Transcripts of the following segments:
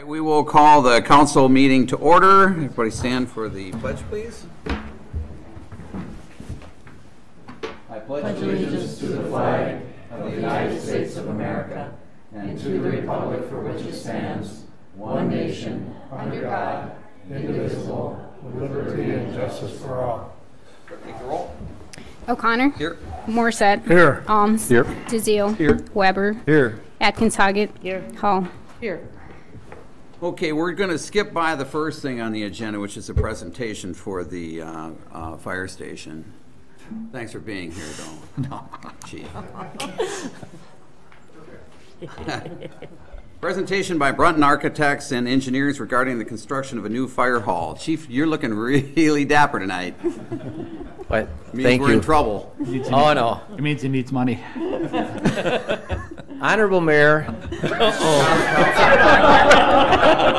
We will call the council meeting to order. Everybody stand for the pledge, please. I pledge allegiance to the flag of the United States of America and to the republic for which it stands, one nation, under God, indivisible, with liberty and justice for all. Take the roll. O'Connor. Here. Morissette. Here. Alms. Here. DeZiel. Here. Weber. Here. Atkins Hoggett. Here. Hall. Here. Okay, we're going to skip by the first thing on the agenda, which is a presentation for the fire station. Thanks for being here, though. No, Chief. Presentation by Brunton Architects and Engineers regarding the construction of a new fire hall. Chief, you're looking really dapper tonight. What? Means Thank we're you. in trouble. Oh, no. It means he needs money. Honorable Mayor. We're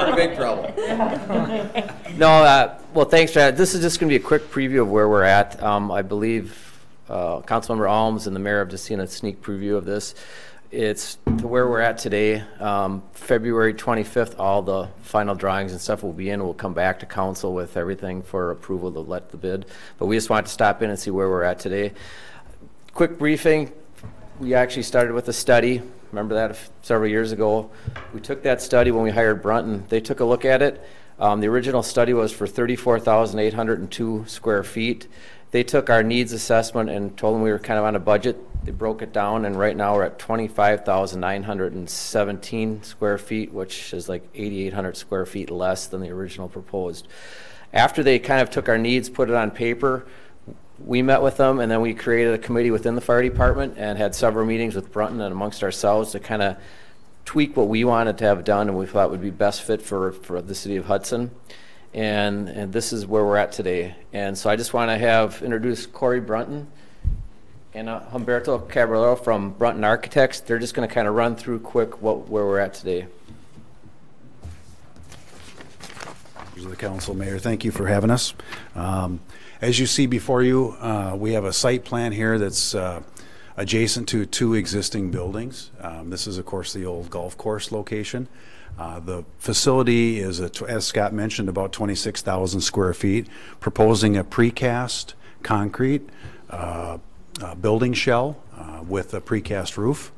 in big trouble. No, well, thanks for that. This is just going to be a quick preview of where we're at. I believe Councilmember Alms and the Mayor have just seen a sneak preview of this. It's to where we're at today. February 25th, all the final drawings and stuff will be in. We'll come back to council with everything for approval to let the bid. But we just wanted to stop in and see where we're at today. Quick briefing. We actually started with a study. Remember that several years ago? We took that study when we hired Brunton. They took a look at it. The original study was for 34,802 square feet. They took our needs assessment and told them we were kind of on a budget. They broke it down, and right now we're at 25,917 square feet, which is like 8,800 square feet less than the original proposed. After they kind of took our needs, put it on paper, we met with them, and then we created a committee within the fire department and had several meetings with Brunton and amongst ourselves to kind of tweak what we wanted to have done and we thought would be best fit for the city of Hudson. And this is where we're at today. And so I just want to introduce Corey Brunton and Humberto Caballero from Brunton Architects. They're just going to kind of run through quick where we're at today. The council, Mayor, thank you for having us. As you see before you, we have a site plan here that's adjacent to two existing buildings. This is, of course, the old golf course location. The facility is, as Scott mentioned, about 26,000 square feet, proposing a precast concrete building shell with a precast roof.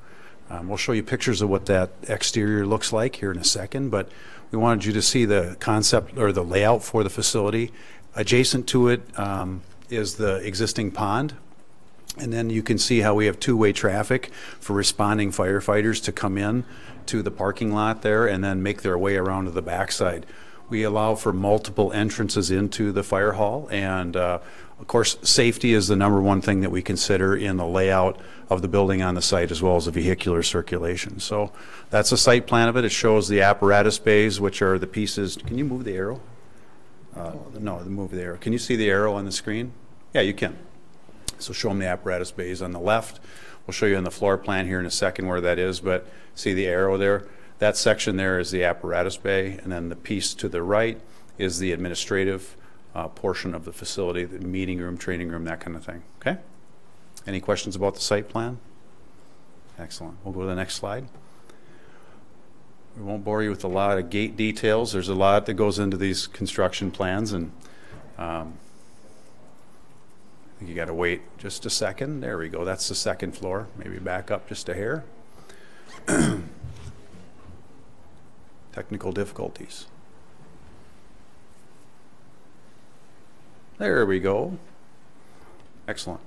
We'll show you pictures of what that exterior looks like here in a second, but we wanted you to see the concept or the layout for the facility. Adjacent to it is the existing pond. And then you can see how we have two-way traffic for responding firefighters to come in to the parking lot there and then make their way around to the backside. We allow for multiple entrances into the fire hall, and of course safety is the number one thing that we consider in the layout of the building on the site, as well as the vehicular circulation. So that's a site plan of it. It shows the apparatus bays, which are the pieces. Can you move the arrow? No, move the arrow. Can you see the arrow on the screen? Yeah, you can. So show them the apparatus bays on the left. We'll show you on the floor plan here in a second where that is, but see the arrow there? That section there is the apparatus bay, and then the piece to the right is the administrative portion of the facility, the meeting room, training room, that kind of thing. Okay? Any questions about the site plan? Excellent. We'll go to the next slide. We won't bore you with a lot of gate details. There's a lot that goes into these construction plans, and I think you got to wait just a second. There we go. That's the second floor. Maybe back up just a hair. Technical difficulties. There we go. Excellent.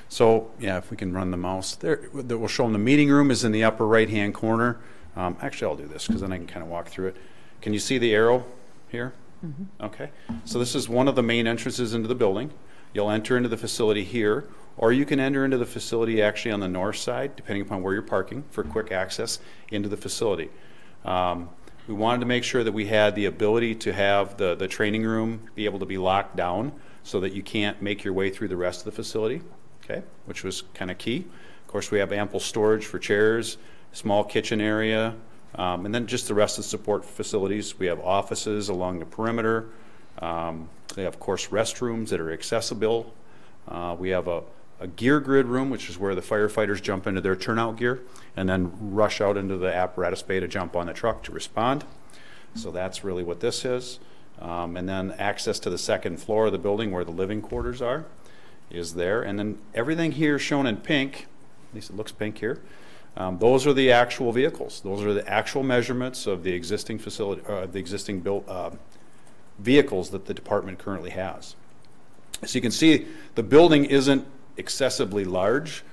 So, yeah, if we can run the mouse there, we'll show them the meeting room is in the upper right-hand corner. Actually, I'll do this because then I can kind of walk through it. Can you see the arrow here? Mm-hmm. Okay. So this is one of the main entrances into the building. You'll enter into the facility here, or you can enter into the facility actually on the north side, depending upon where you're parking, for quick access into the facility. We wanted to make sure that we had the ability to have the training room be able to be locked down so that you can't make your way through the rest of the facility, okay, which was kind of key. Of course, we have ample storage for chairs, small kitchen area, and then just the rest of the support facilities. We have offices along the perimeter. They have, of course, restrooms that are accessible. We have a gear grid room, which is where the firefighters jump into their turnout gear and then rush out into the apparatus bay to jump on the truck to respond. So that's really what this is. And then access to the second floor of the building where the living quarters are is there. And then everything here shown in pink, at least it looks pink here, those are the actual vehicles. Those are the actual measurements of the existing facility, the existing built vehicles that the department currently has. So you can see the building isn't excessively large.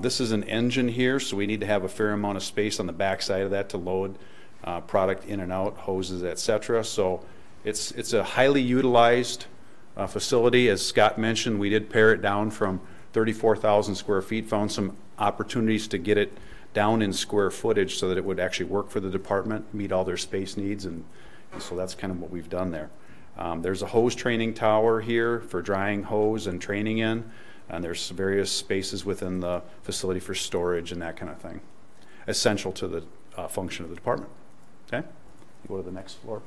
This is an engine here, so we need to have a fair amount of space on the back side of that to load product in and out, hoses, etc. So it's a highly utilized facility. As Scott mentioned, we did pare it down from 34,000 square feet, found some opportunities to get it down in square footage so that it would actually work for the department, meet all their space needs, and so that's kind of what we've done there. There's a hose training tower here for drying hose and training in, and there's various spaces within the facility for storage and that kind of thing, essential to the function of the department. Okay, go to the next floor.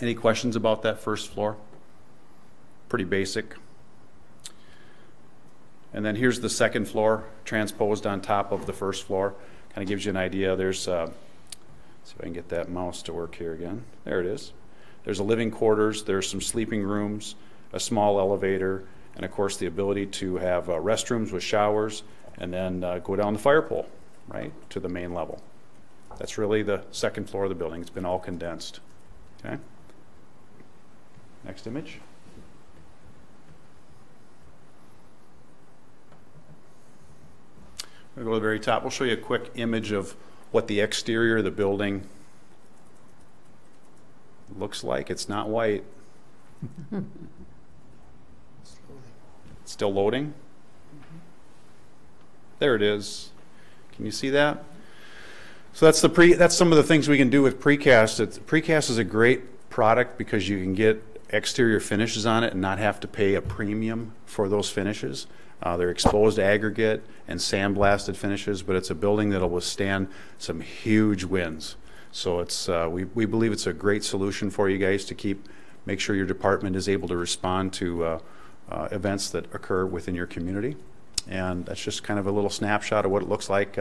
Any questions about that first floor? Pretty basic. And then here's the second floor transposed on top of the first floor. Kind of gives you an idea. There's, see if I can get that mouse to work here again. There it is. There's a living quarters, there's some sleeping rooms, a small elevator, and of course the ability to have restrooms with showers, and then go down the fire pole, right, to the main level. That's really the second floor of the building. It's been all condensed. Okay. Next image. We'll go to the very top. We'll show you a quick image of what the exterior of the building looks like. It's not white. It's still loading. There it is. Can you see that? So that's some of the things we can do with precast. Precast is a great product because you can get exterior finishes on it and not have to pay a premium for those finishes. They're exposed aggregate and sandblasted finishes, but it's a building that'll withstand some huge winds. So it's we believe it's a great solution for you guys to make sure your department is able to respond to events that occur within your community. And that's just kind of a little snapshot of what it looks like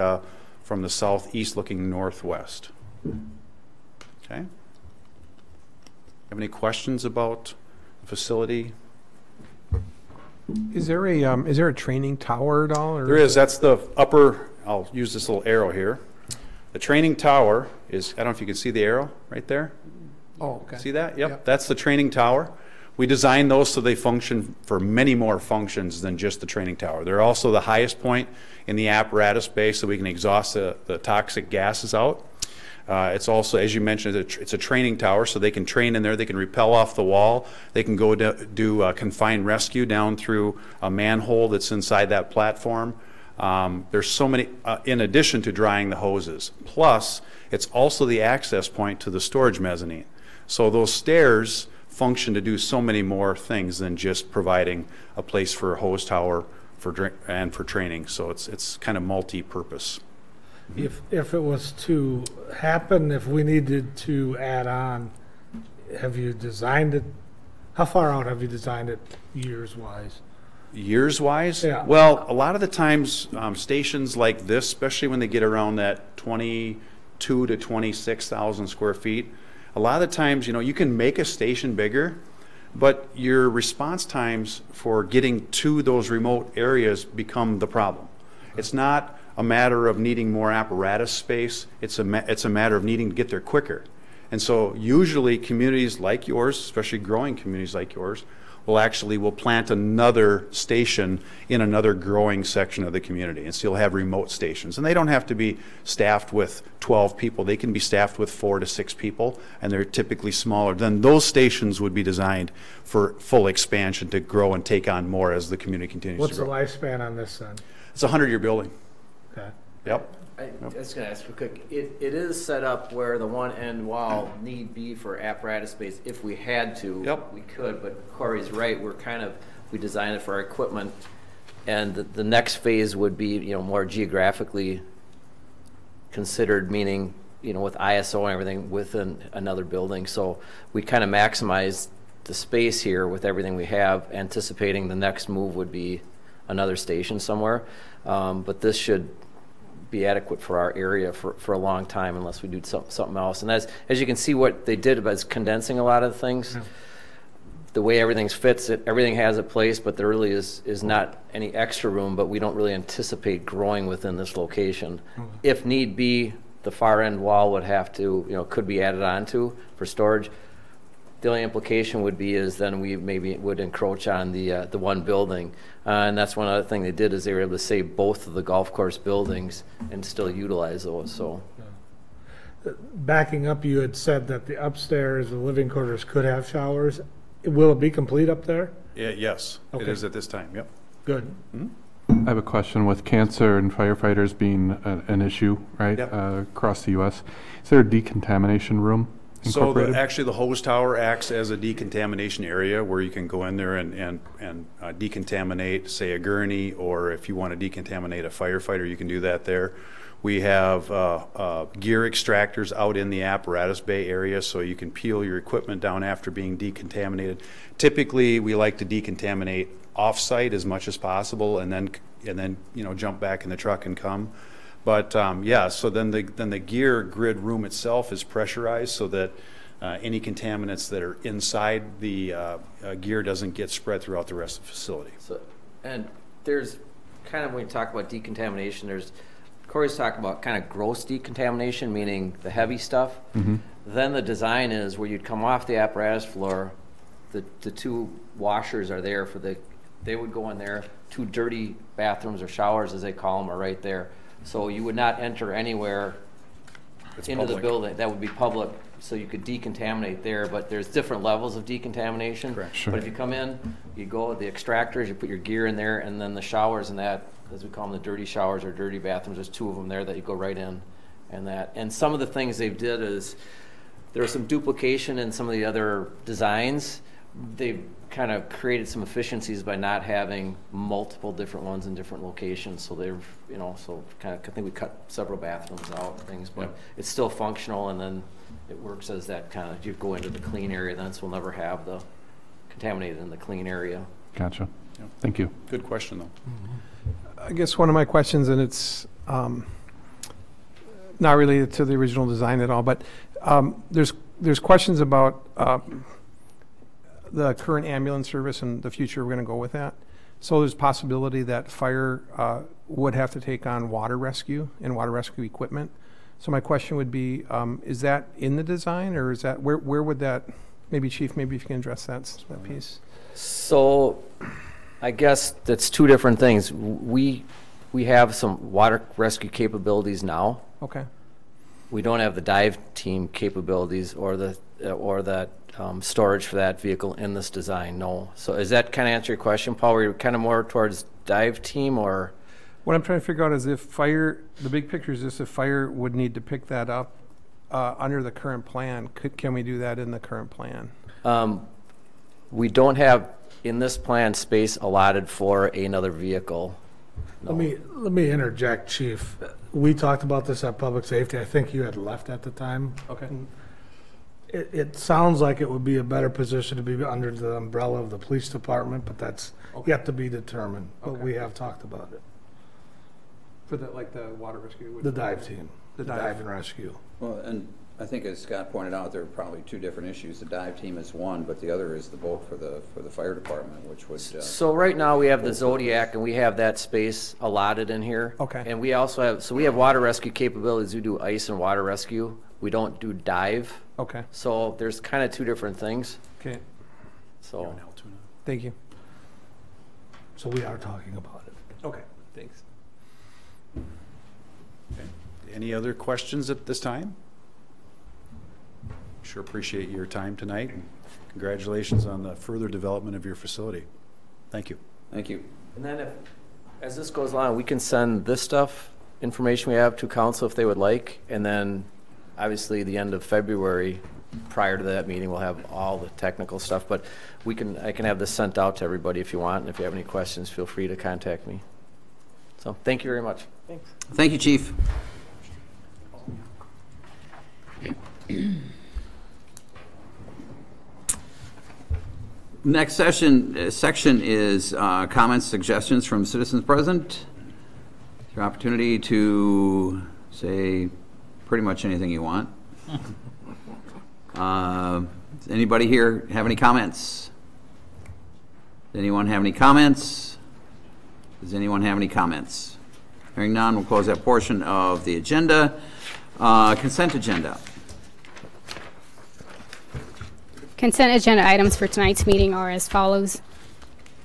from the southeast looking northwest. Okay. Have any questions about the facility? Is there a training tower at all? Or there is. That's the upper. I'll use this little arrow here. The training tower is. I don't know if you can see the arrow right there. Oh, okay. See that? Yep. That's the training tower. We designed those so they function for many more functions than just the training tower. They're also the highest point in the apparatus bay, so we can exhaust the toxic gases out. It's also, as you mentioned, it's a training tower, so they can train in there. They can rappel off the wall. They can go do confined rescue down through a manhole that's inside that platform. There's so many, in addition to drying the hoses. Plus, it's also the access point to the storage mezzanine. So those stairs function to do so many more things than just providing a place for a hose tower and for training. So it's kind of multi-purpose. If it was to happen, if we needed to add on, have you designed it? How far out have you designed it years-wise? Years-wise? Yeah. Well, a lot of the times, stations like this, especially when they get around that 22 to 26,000 square feet, a lot of the times, you can make a station bigger, but your response times for getting to those remote areas become the problem. It's not a matter of needing more apparatus space. It's a matter of needing to get there quicker. And so usually communities like yours, especially growing communities like yours, will plant another station in another growing section of the community. And so you'll have remote stations. And they don't have to be staffed with 12 people. They can be staffed with 4 to 6 people, and they're typically smaller. Then those stations would be designed for full expansion to grow and take on more as the community continues What's to grow. the lifespan on this then? It's a 100-year building. Okay. Yep. I was going to ask real quick. It is set up where the one end wall need be for apparatus space. If we had to, Yep. we could. But Corey's right. We designed it for our equipment, and the next phase would be more geographically considered, meaning with ISO and everything within another building. So we kind of maximize the space here with everything we have, anticipating the next move would be another station somewhere. But this should be adequate for our area for a long time unless we do something else. And as you can see, what they did was condensing a lot of things. The way everything fits, everything has a place, but there really is not any extra room, but we don't really anticipate growing within this location. If need be, the far end wall would have to, could be added onto for storage. The only implication would be is then we maybe would encroach on the one building. And that's one other thing they did is they were able to save both of the golf course buildings and still utilize those, so. Backing up, you had said that the upstairs, the living quarters could have showers. Will it be complete up there? Yeah, yes, it Okay. is at this time, yep. Good. I have a question with cancer and firefighters being an issue, right, Yep. across the U.S. Is there a decontamination room So incorporated? actually, the hose tower acts as a decontamination area where you can go in there and decontaminate, say, a gurney, or if you want to decontaminate a firefighter, you can do that there. We have gear extractors out in the apparatus bay area, so you can peel your equipment down after being decontaminated. Typically, we like to decontaminate off-site as much as possible, and then jump back in the truck and come. But yeah, so then the gear grid room itself is pressurized so that any contaminants that are inside the gear doesn't get spread throughout the rest of the facility. So, and there's kind of, when you talk about decontamination, Corey's talking about kind of gross decontamination, meaning the heavy stuff. Then the design is where you'd come off the apparatus floor, the two washers are there they would go in there, two dirty bathrooms or showers as they call them are right there. So you would not enter anywhere into the building. That would be public, so you could decontaminate there, but there's different levels of decontamination. Correct. Sure. But if you come in, you go with the extractors, you put your gear in there, and then the showers and that, as we call them, the dirty showers or dirty bathrooms, there's two of them there that you go right in and that. And some of the things they've did is there's some duplication in some of the other designs. They've kind of created some efficiencies by not having multiple different ones in different locations. So they've, so kind of, I think we cut several bathrooms out and things, but it's still functional, and then it works as that kind of, you go into the clean area, then we'll never have the contaminated in the clean area. Gotcha. Yep. Thank you. Good question, though. I guess one of my questions, and it's not related to the original design at all, but there's questions about the current ambulance service and the future we're going to go with that. So there's possibility that fire would have to take on water rescue and water rescue equipment. So my question would be, is that in the design, or is that where would that? Maybe Chief, maybe if you can address that piece. So I guess that's two different things. We have some water rescue capabilities now. Okay. We don't have the dive team capabilities or that storage for that vehicle in this design, no. So is that kind of answer your question, Paul? Were you kind of more towards dive team, or? What I'm trying to figure out is if fire, the big picture is this, if fire would need to pick that up under the current plan, can we do that in the current plan? We don't have in this plan space allotted for another vehicle. No. Let me interject, Chief. We talked about this at Public Safety. I think you had left at the time. Okay. It sounds like it would be a better position to be under the umbrella of the police department, but that's yet to be determined. But Okay. we have talked about it. For the water rescue? The dive team, The the dive and rescue. Well, and I think as Scott pointed out, there are probably two different issues. The dive team is one, but the other is the boat for the fire department, which would. So right now we have the Zodiac, and we have that space allotted in here. Okay. And we also have, we have water rescue capabilities. We do ice and water rescue. We don't do dive. Okay. So there's kind of two different things. Okay. So. Thank you. So we are talking about it. Okay. Thanks. Okay. Any other questions at this time? Sure appreciate your time tonight. Congratulations on the further development of your facility. Thank you. Thank you. And then as this goes along, we can send this stuff, information we have to council if they would like, and then obviously the end of February, prior to that meeting, we'll have all the technical stuff, but I can have this sent out to everybody if you want, and if you have any questions, feel free to contact me. So thank you very much. Thanks. Thank you, Chief. Next section is comments, suggestions from citizens present. Your opportunity to say pretty much anything you want. Does anybody here have any comments? Does anyone have any comments? Does anyone have any comments? Hearing none, we'll close that portion of the agenda. Consent agenda. Consent agenda items for tonight's meeting are as follows.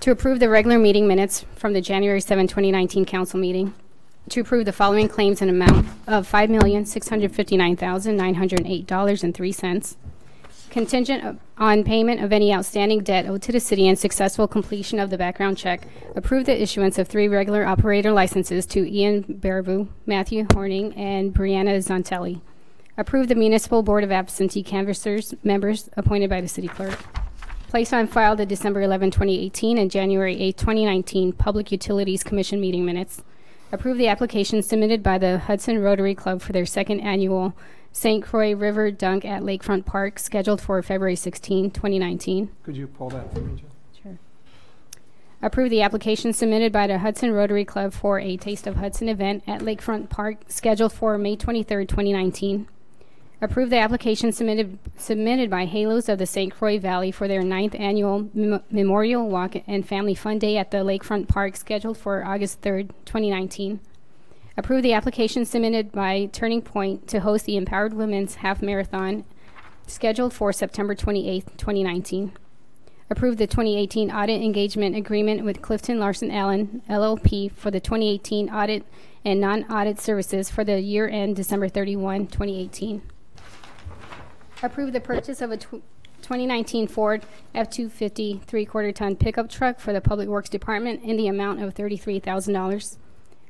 To approve the regular meeting minutes from the January 7, 2019 council meeting. To approve the following claims in amount of $5,659,908.03. Contingent on payment of any outstanding debt owed to the city and successful completion of the background check, approve the issuance of 3 regular operator licenses to Ian Barivu, Matthew Horning, and Brianna Zontelli. Approve the Municipal Board of Absentee Canvassers members appointed by the city clerk. Place on file the December 11, 2018 and January 8, 2019 Public Utilities Commission meeting minutes. Approve the application submitted by the Hudson Rotary Club for their second annual St. Croix River Dunk at Lakefront Park, scheduled for February 16, 2019. Could you pull that for me, Jen? Sure. Approve the application submitted by the Hudson Rotary Club for a Taste of Hudson event at Lakefront Park, scheduled for May 23, 2019. Approve the application submitted by Halos of the St. Croix Valley for their 9th annual Memorial Walk and Family Fun Day at the Lakefront Park, scheduled for August 3, 2019. Approve the application submitted by Turning Point to host the Empowered Women's Half Marathon, scheduled for September 28, 2019. Approve the 2018 audit engagement agreement with Clifton Larson Allen, LLP, for the 2018 audit and non-audit services for the year end December 31, 2018. Approve the purchase of a 2019 Ford F-250 3/4 ton pickup truck for the Public Works Department in the amount of $33,000.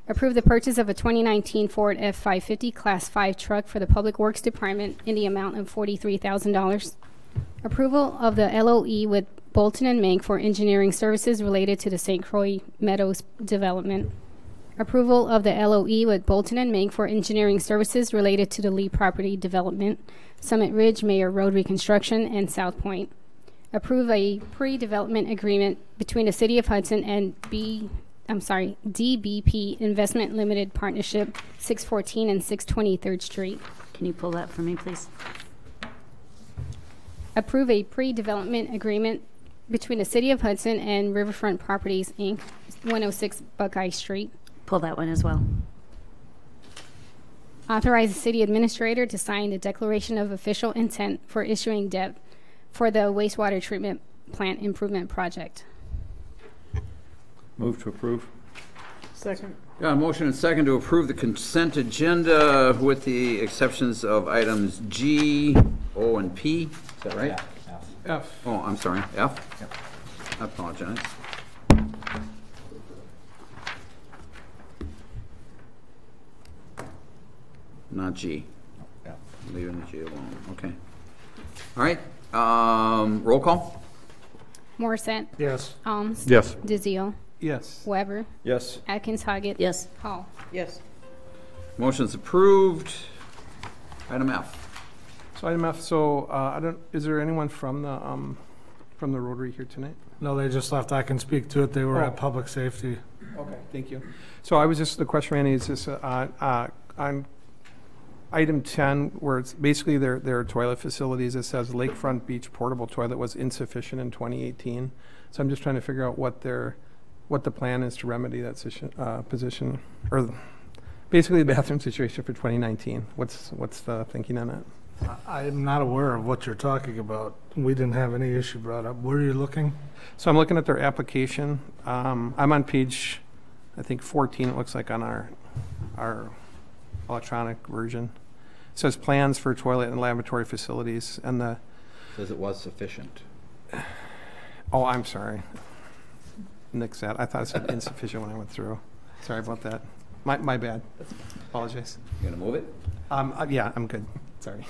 Approve the purchase of a 2019 Ford F-550 Class 5 truck for the Public Works Department in the amount of $43,000. Approval of the LOE with Bolton and Mank for engineering services related to the St. Croix Meadows development. Approval of the LOE with Bolton and Mank for engineering services related to the Lee property development, Summit Ridge Mayor Road reconstruction, and South Point. Approve a pre-development agreement between the City of Hudson and DBP Investment Limited Partnership, 614 and 620 3rd Street. Can you pull that for me, please? Approve a pre-development agreement between the City of Hudson and Riverfront Properties, Inc., 106 Buckeye Street. Pull that one as well. Authorize the city administrator to sign the declaration of official intent for issuing debt for the wastewater treatment plant improvement project. Move to approve. Second. Got a motion and second to approve the consent agenda with the exceptions of items G, O, and P. Is that right? F. Oh, I'm sorry, F? Yep. I apologize. Not G. Yeah. Leaving the G alone, okay. All right, roll call? Morissette, Yes. Alms, Yes. DeZiel, Yes. Weber, Yes. Atkins Hoggett, Yes. Hall. Yes. Motion's approved. Item F. So item F, so is there anyone from the Rotary here tonight? No, they just left. I can speak to it. They were Oh. at public safety. Okay, thank you. So the question, Randy, is this on item 10, where it's basically their toilet facilities, it says Lakefront Beach portable toilet was insufficient in 2018. So I'm just trying to figure out what the plan is to remedy that position, or basically the bathroom situation for 2019. What's the thinking on that? I'm not aware of what you're talking about. We didn't have any issue brought up. Where are you looking? So I'm looking at their application. I'm on page, I think 14, it looks like, on our electronic version. It says plans for toilet and laboratory facilities, and Says it was sufficient. oh, I'm sorry. Nix that. I thought it said insufficient when I went through. Sorry about that. My bad. Apologize. You gonna move it? Yeah, I'm good. Sorry.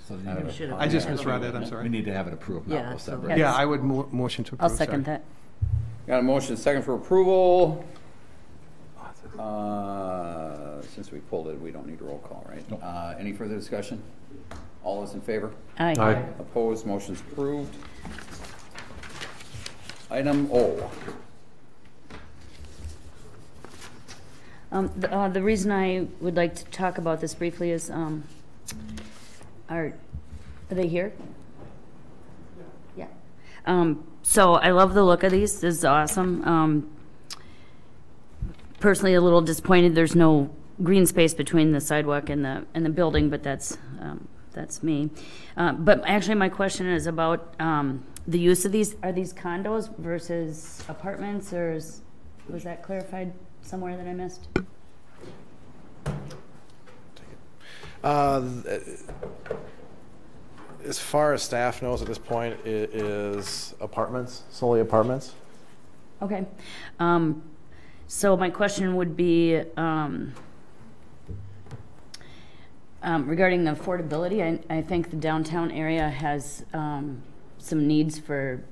So Should have I just done that. misread it, I'm We sorry. need to have it approved now. Yeah, We'll so separate. that's- Yeah, I would motion to approve. I'll second sorry. that. Got a motion and second for approval. Since we pulled it, we don't need a roll call, right? Nope. Any further discussion? All those in favor? Aye. Aye. Opposed, motion's approved. Item O. The reason I would like to talk about this briefly is, are they here? Yeah. So I love the look of these. This is awesome. Personally, a little disappointed there's no green space between the sidewalk and the building, but that's me. But actually, my question is about the use of these. Are these condos versus apartments, or was that clarified somewhere that I missed? As far as staff knows at this point, it is apartments, solely apartments. Okay. So my question would be regarding the affordability. I think the downtown area has some needs for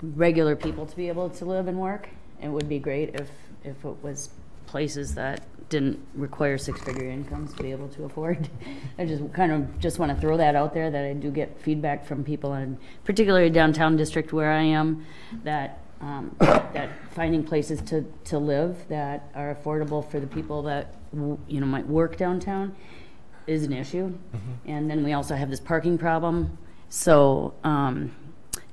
regular people to be able to live and work. It would be great if it was places that didn't require six-figure incomes to be able to afford. I just want to throw that out there, that I do get feedback from people, and particularly downtown district where I am, that that finding places to live that are affordable for the people that might work downtown is an issue. And then we also have this parking problem. So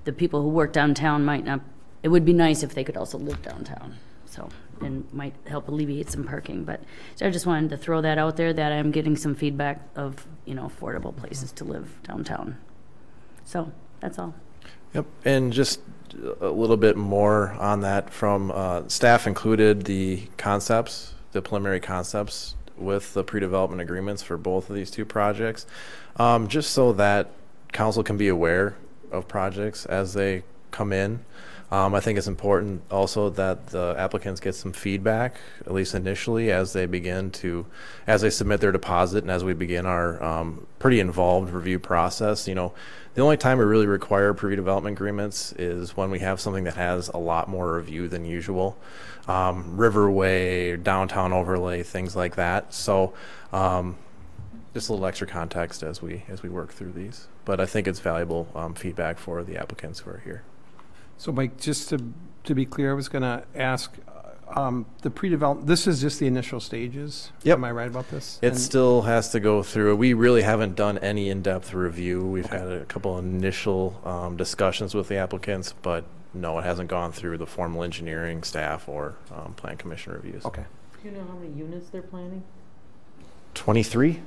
the people who work downtown might not. It would be nice if they could also live downtown. So, and might help alleviate some parking. But so I just wanted to throw that out there, that I'm getting some feedback of affordable places to live downtown. So that's all. Yep, and just a little bit more on that from staff included the concepts, the preliminary concepts with the pre-development agreements for both of these two projects, just so that council can be aware of projects as they come in. I think it's important also that the applicants get some feedback, at least initially, as they submit their deposit and as we begin our pretty involved review process. The only time we really require pre-development agreements is when we have something that has a lot more review than usual. Riverway, downtown overlay, things like that. So just a little extra context as we work through these. But I think it's valuable feedback for the applicants who are here. So Mike, just to be clear, I was going to ask, the pre-development, this is just the initial stages? Yep. Am I right about this? It still has to go through. We really haven't done any in-depth review. We've had a couple initial discussions with the applicants, but no, it hasn't gone through the formal engineering staff or plan commission reviews. Okay. Do you know how many units they're planning? 23?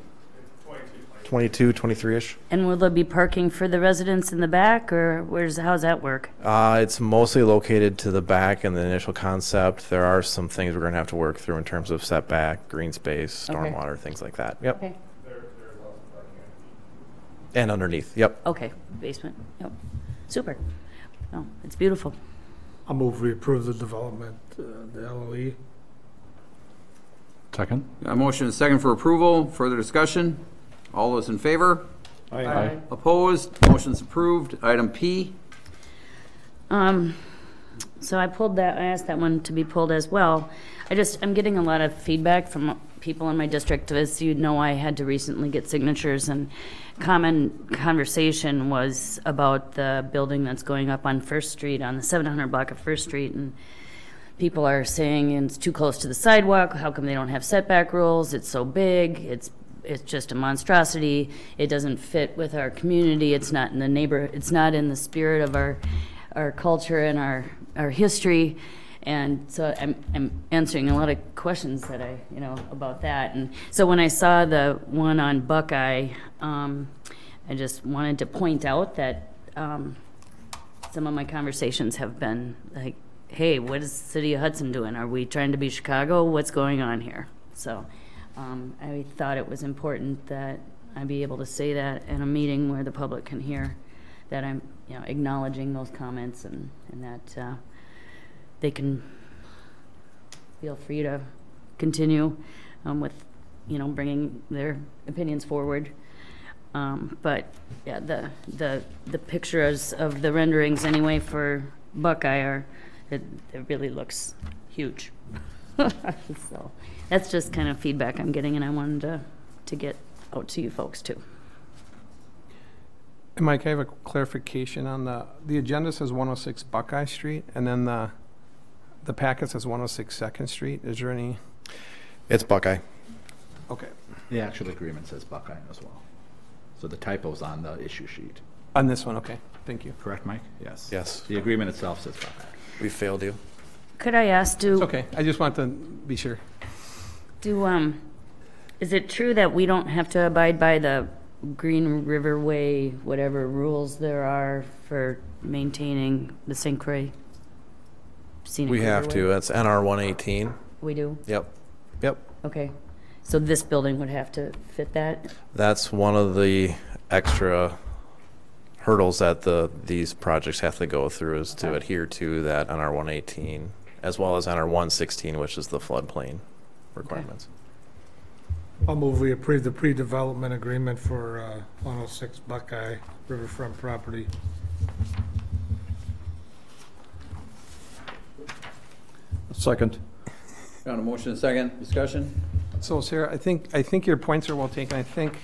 22, 23-ish. And will there be parking for the residents in the back, or how's that work? It's mostly located to the back in the initial concept. There are some things we're going to have to work through in terms of setback, green space, stormwater, things like that. Yep. Okay. And underneath. Yep. Okay. Basement. Yep. Super. Oh, it's beautiful. I'll move we approve the development, the LOE. Second? A motion and a second for approval. Further discussion? All those in favor? Aye. Opposed? Motion's approved. Item P. So I asked that one to be pulled as well. I'm getting a lot of feedback from people in my district. As you know, I had to recently get signatures, and common conversation was about the building that's going up on First Street, on the 700 block of First Street, and people are saying it's too close to the sidewalk. How come they don't have setback rules? It's so big. It's just a monstrosity. It doesn't fit with our community. It's not in the neighborhood. It's not in the spirit of our culture and our history. And so I'm answering a lot of questions that about that. And so when I saw the one on Buckeye, I just wanted to point out that some of my conversations have been like, hey, what is the city of Hudson doing? Are we trying to be Chicago? What's going on here? So I thought it was important that I be able to say that in a meeting where the public can hear that I'm acknowledging those comments, and that they can feel free to continue with bringing their opinions forward. But yeah, the pictures of the renderings anyway for Buckeye it really looks huge. So that's just kind of feedback I'm getting, and I wanted to get out to you folks too. And Mike, I have a clarification on the agenda says 106 Buckeye Street, and then the packet says 106 2nd Street. Is there any? It's Buckeye. Okay. The actual agreement says Buckeye as well. So the typo's on the issue sheet. On this one, okay. Thank you. Correct, Mike? Yes. Yes. The agreement itself says Buckeye. We failed you. Could I ask, It's okay. I just want to be sure. Is it true that we don't have to abide by the Green River Way, whatever rules there are for maintaining the St. Croix scenic We have riverway? to. That's NR 118. We do? Yep. Yep. Okay. So this building would have to fit that? That's one of the extra hurdles that these projects have to go through is to adhere to that NR 118 as well as NR 116, which is the floodplain requirements. I'll move we approve the pre-development agreement for 106 Buckeye Riverfront property. Second. Got a motion and a second. Discussion? So Sarah, I think your points are well taken. I think,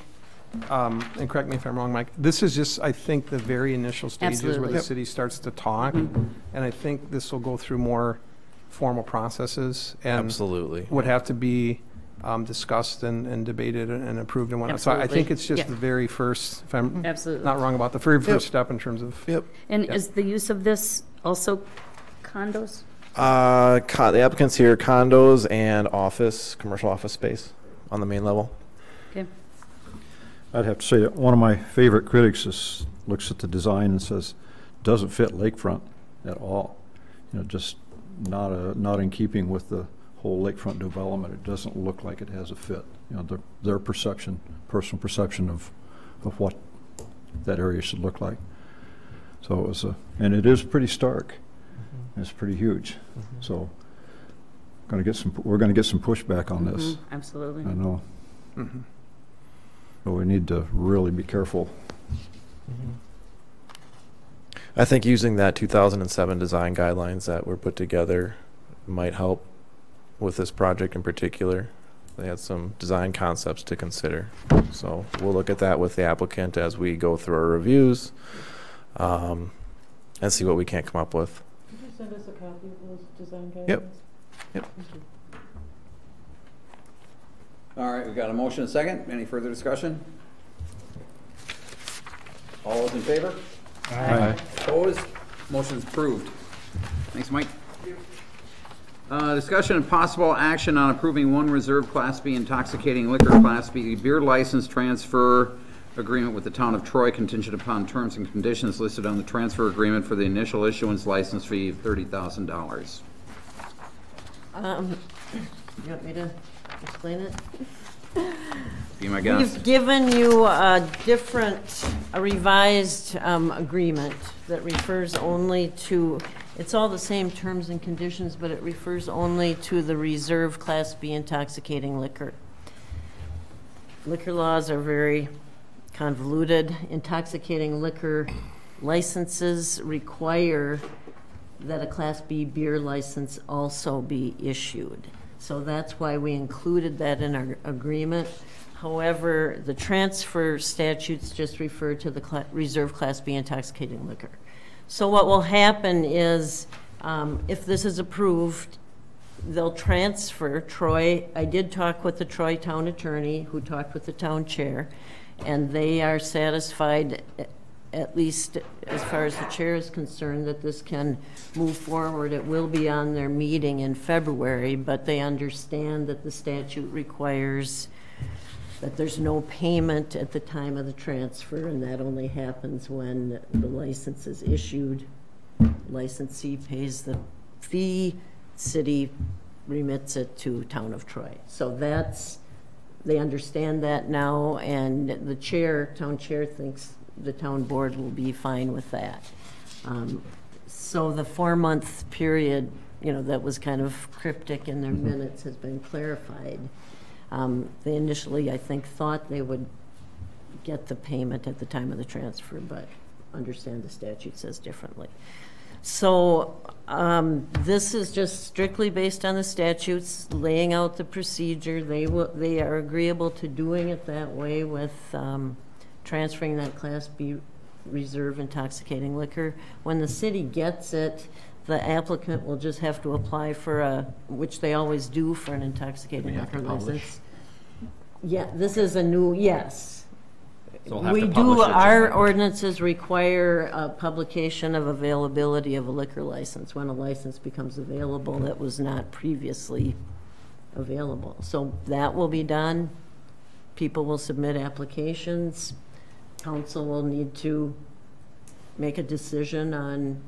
and correct me if I'm wrong, Mike, this is just, I think, the very initial stages where Absolutely. the city starts to talk. And I think this will go through more formal processes and Absolutely. would have to be discussed and debated and approved and whatnot. So I think Absolutely. it's just Yeah. the very first, if I'm Absolutely. not wrong about the very first step in terms of. Yep. And Yeah. is the use of this also condos? The applicants here, condos and commercial office space on the main level. Okay. I'd have to say that one of my favorite critics looks at the design and says, doesn't fit lakefront at all. You know, just not in keeping with the whole lakefront development. It doesn't look like it has a fit. You know, their perception, personal perception of what that area should look like. So it was and it is pretty stark. It's pretty huge. So we're going to get some pushback on this. Absolutely. I know. But we need to really be careful. I think using that 2007 design guidelines that were put together might help with this project in particular. They had some design concepts to consider. So we'll look at that with the applicant as we go through our reviews and see what we can come up with. Could you send us a copy of those design guidelines? Yep. Yep. Thank you. All right, we've got a motion and a second. Any further discussion? All those in favor? Aye. Opposed? Motion's approved. Thanks, Mike. Discussion and possible action on approving one reserve Class B intoxicating liquor Class B beer license transfer agreement with the town of Troy contingent upon terms and conditions listed on the transfer agreement for the initial issuance license fee of $30,000. You want me to explain it? Be my guest. We've given you a revised agreement that refers only to, it's all the same terms and conditions, but it refers only to the reserve Class B intoxicating liquor. Liquor laws are very convoluted. Intoxicating liquor licenses require that a Class B beer license also be issued. So that's why we included that in our agreement. However, the transfer statutes just refer to the reserve Class B intoxicating liquor. So what will happen is, if this is approved, they'll transfer Troy. I did talk with the Troy town attorney, who talked with the town chair, and they are satisfied, at least as far as the chair is concerned, that this can move forward. It will be on their meeting in February, but they understand that the statute requires that there's no payment at the time of the transfer, and that only happens when the license is issued. Licensee pays the fee, city remits it to town of Troy. So they understand that now, and the town chair thinks the town board will be fine with that. So the 4-month period, that was kind of cryptic in their minutes, has been clarified. They initially, I think, thought they would get the payment at the time of the transfer, but understand the statute says differently. So this is just strictly based on the statutes, laying out the procedure. They are agreeable to doing it that way with transferring that Class B reserve intoxicating liquor. When the city gets it, the applicant will just have to apply for which they always do for an intoxicating liquor license. Yeah, this is a new, yes. So we'll have We to do, publish it our tonight. ordinances require a publication of availability of a liquor license when a license becomes available that was not previously available. So that will be done. People will submit applications. Council will need to make a decision on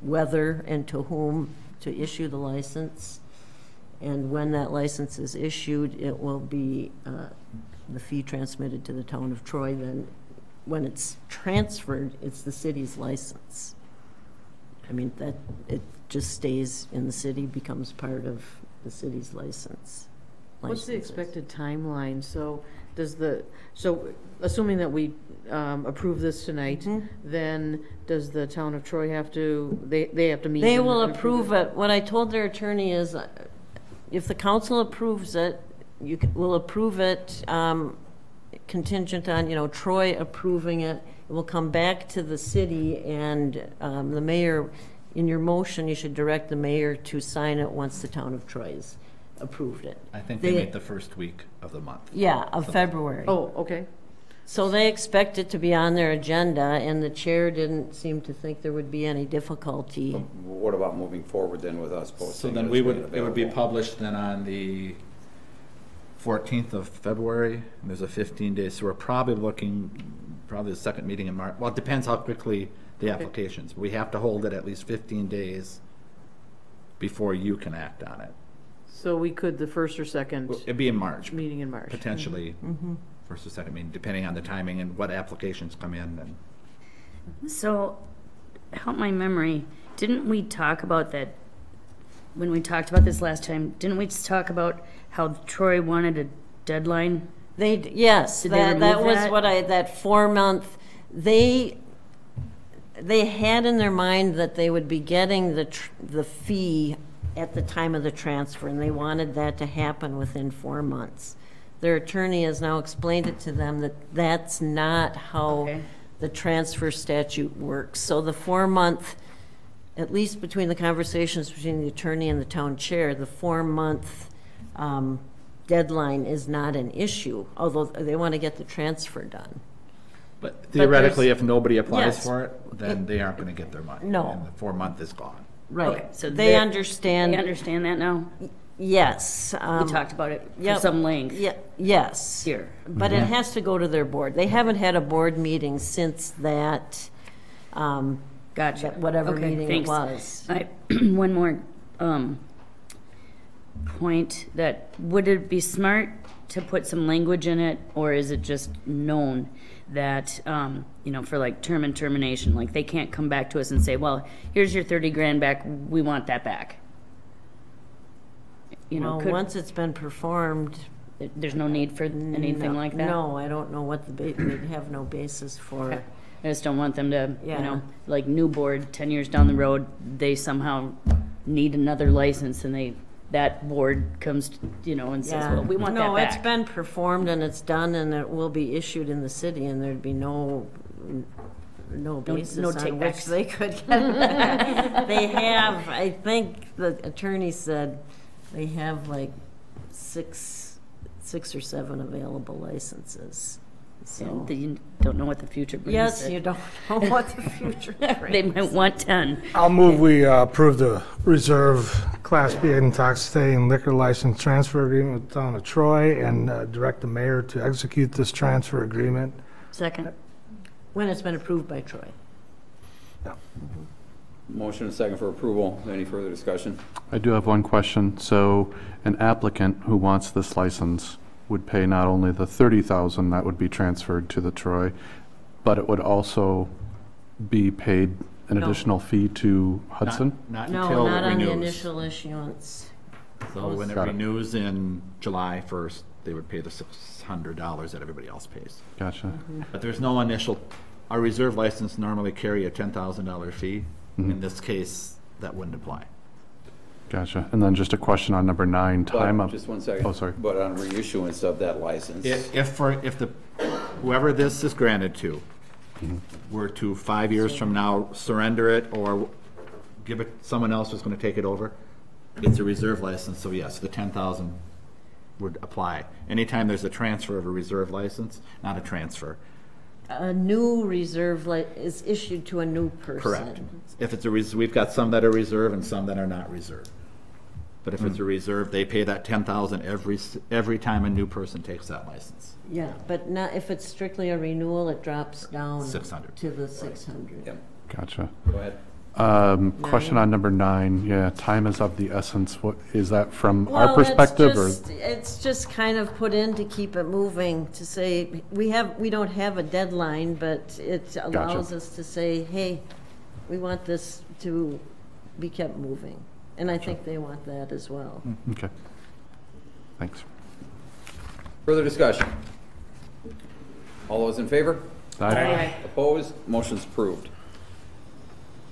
whether and to whom to issue the license. And when that license is issued, it will be the fee transmitted to the town of Troy. Then when it's transferred, it's the city's license. I mean, that it just stays in the city, becomes part of the city's license. What's the licenses. expected timeline? So assuming that we approve this tonight, then does the town of Troy have to, they have to meet? They and will approve it. What I told their attorney is, if the council approves it, will approve it contingent on, Troy approving it. It will come back to the city, and the mayor, in your motion, you should direct the mayor to sign it once the town of Troy has approved it. I think they meet the first week of the month. Yeah, of February. Oh, okay. So they expect it to be on their agenda, and the chair didn't seem to think there would be any difficulty. What about moving forward then with us posting? So then it it would be available? published then on the 14th of February, and there's a 15-day, so we're probably looking, the second meeting in March. Well, it depends how quickly the applications. We have to hold it at least 15 days before you can act on it. So we could, the first or second It'd be in March, meeting in March. potentially, first or second meeting, depending on the timing and what applications come in. And So, help my memory, didn't we talk about that, when we talked about this last time, didn't we just talk about how Troy wanted a deadline? Yes, Did they that remove was that? what that 4-month, they had in their mind that they would be getting the fee at the time of the transfer, and they wanted that to happen within 4 months. Their attorney has now explained it to them that that's not how Okay. the transfer statute works. So the 4-month, at least between the conversations between the attorney and the town chair, the 4-month deadline is not an issue, although they want to get the transfer done. But theoretically, if nobody applies Yes. for it, then they aren't going to get their money. No. And the 4-month is gone. Right. Okay, so They understand. They understand that now? Yes. We talked about it yep. for some length Yes. here. But it has to go to their board. They haven't had a board meeting since that, Gotcha. whatever Okay, meeting thanks. it was. One more point, that would it be smart to put some language in it, or is it just known that, for like term and termination, like they can't come back to us and say, well, here's your 30 grand back, we want that back? Well, once it's been performed. There's no need for anything like that? No, I don't know what they have no basis for. Okay. I just don't want them to, Yeah. like new board, 10 years down the road, they somehow need another license, and that board comes, and says, well, we want that No, back. it's been performed and it's done, and it will be issued in the city, and there'd be no basis no on which take-backs. they could get. They have, I think the attorney said, they have like six or seven available licenses. So, And you don't know what the future brings. yes, you don't know what the future brings. They might want 10. I'll move we approve the reserve Class B intoxicating liquor license transfer agreement with the town of Troy, and direct the mayor to execute this transfer agreement. Second. When it's been approved by Troy. Motion and second for approval. Any further discussion? I do have one question. So an applicant who wants this license would pay not only the $30,000 that would be transferred to the Troy, but it would also be paid an No. additional fee to Hudson? Not No, until not it on the renews. initial issuance. So when it Got it. renews in July 1st, they would pay the $600 that everybody else pays. Gotcha. But there's no initial, our reserve license normally carry a $10,000 fee. In this case, that wouldn't apply. Gotcha. And then just a question on number 9, time But, of. just one second. Oh, sorry. But on reissuance of that license. Whoever this is granted to were to 5 years from now surrender it or give it, someone else was gonna take it over. It's a reserve license, so yes, the 10,000 would apply. Anytime there's a transfer of a reserve license, not a transfer. A new reserve is issued to a new person. Correct. If it's we've got some that are reserve and some that are not reserve. But if it's a reserve, they pay that 10,000 every time a new person takes that license. Yeah, but not, if it's strictly a renewal, it drops down 600. to the 600. Yep. Gotcha. Go ahead. Question on number 9, yeah, time is of the essence. What, is that from Well, our perspective or? it's just kind of put in to keep it moving, to say, we don't have a deadline, but it allows us to say, hey, we want this to be kept moving. And I think they want that as well. Okay. Thanks. Further discussion? All those in favor? Aye. Opposed? Motion's approved.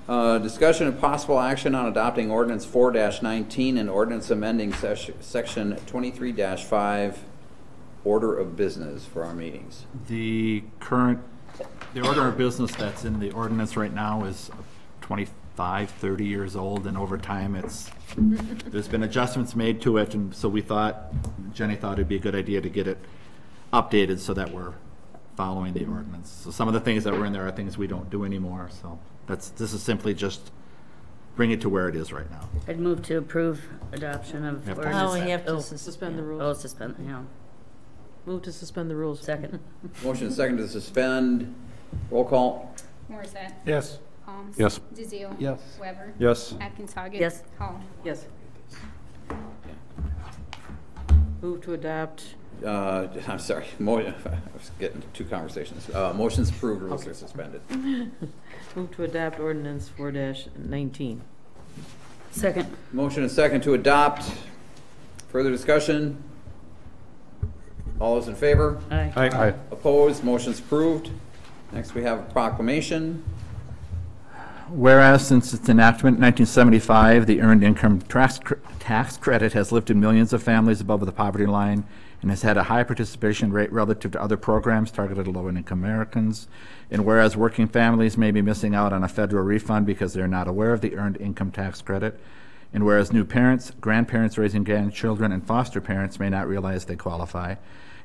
Discussion and possible action on adopting ordinance 4-19 and ordinance amending section 23-5 order of business for our meetings. The order of business that's in the ordinance right now is 25, 30 years old, and over time there's been adjustments made to it, and so Jenny thought it'd be a good idea to get it updated so that we're following the ordinance. So some of the things that were in there are things we don't do anymore, so this is simply just bring it to where it is right now. I'd move to approve adoption of Have to- ordinance. Oh, we have to Oh, suspend the Oh, rules. suspend, yeah. Move to suspend the rules. Second. Motion second to suspend. Roll call. Morissette. Yes. Holmes. Yes. DeZiel. Yes. Weber. Yes. Atkins Hoggett. Yes. Hall. Yes. Move to adopt. I'm sorry. I was getting two conversations. Motion's approved. Rules are suspended. Move to adopt ordinance 4-19. Second. Motion and second to adopt. Further discussion? All those in favor? Aye. Aye. Opposed? Motion's approved. Next, we have a proclamation. Whereas since its enactment in 1975, the Earned Income Tax Credit has lifted millions of families above the poverty line and has had a high participation rate relative to other programs targeted at low-income Americans. And whereas working families may be missing out on a federal refund because they're not aware of the Earned Income Tax Credit. And whereas new parents, grandparents raising grandchildren, and foster parents may not realize they qualify.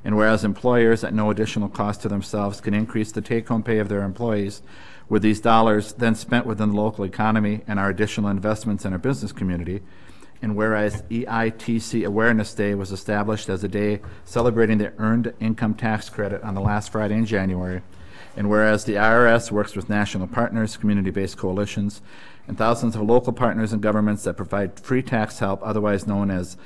And whereas employers at no additional cost to themselves can increase the take-home pay of their employees, with these dollars then spent within the local economy and our additional investments in our business community. And whereas EITC Awareness Day was established as a day celebrating the Earned Income Tax Credit on the last Friday in January. And whereas the IRS works with national partners, community-based coalitions, and thousands of local partners and governments that provide free tax help, otherwise known as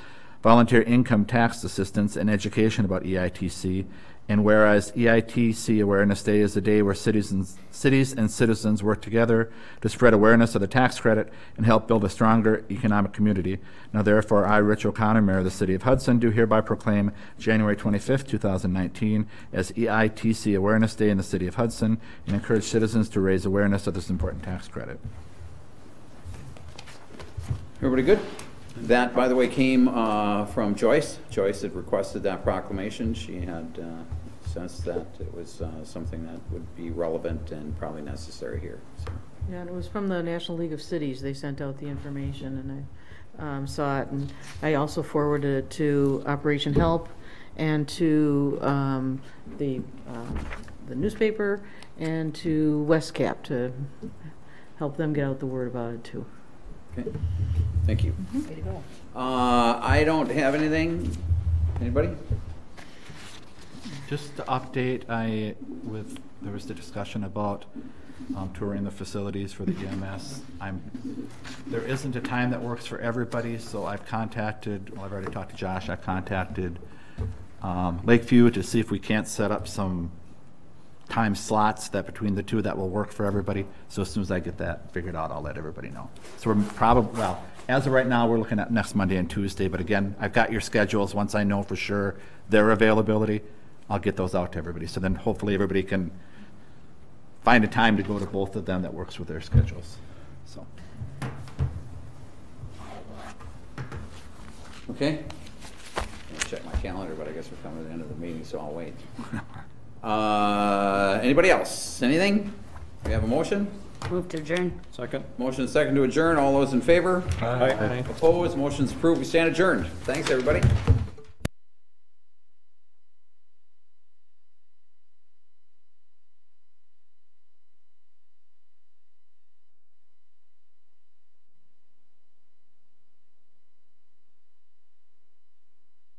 volunteer income tax assistance and education about EITC. And whereas EITC Awareness Day is a day where cities and citizens work together to spread awareness of the tax credit and help build a stronger economic community. Now therefore, I, Rich O'Connor, Mayor of the City of Hudson, do hereby proclaim January 25th, 2019 as EITC Awareness Day in the City of Hudson and encourage citizens to raise awareness of this important tax credit. Everybody good? That, by the way, came from Joyce. Joyce had requested that proclamation. She had sensed that it was something that would be relevant and probably necessary here. So. Yeah, and it was from the National League of Cities. They sent out the information, and I saw it. And I also forwarded it to Operation Help and to the newspaper and to WestCap to help them get out the word about it, too. Okay, thank you. Way to go. I don't have anything. Anybody? Just to update, there was the discussion about touring the facilities for the EMS. There isn't a time that works for everybody, so I've already talked to Josh, I've contacted Lakeview to see if we can't set up some time slots that between the two that will work for everybody. So as soon as I get that figured out, I'll let everybody know. So we're probably, well, as of right now, we're looking at next Monday and Tuesday, but again, I've got your schedules. Once I know for sure their availability, I'll get those out to everybody. So then hopefully everybody can find a time to go to both of them that works with their schedules. So. Okay. I'll check my calendar, but I guess we're coming to the end of the meeting, so I'll wait. Anybody else? Anything? We have a motion? Move to adjourn. Second. Motion and second to adjourn. All those in favor? Aye. Opposed? Motion's approved. We stand adjourned. Thanks, everybody.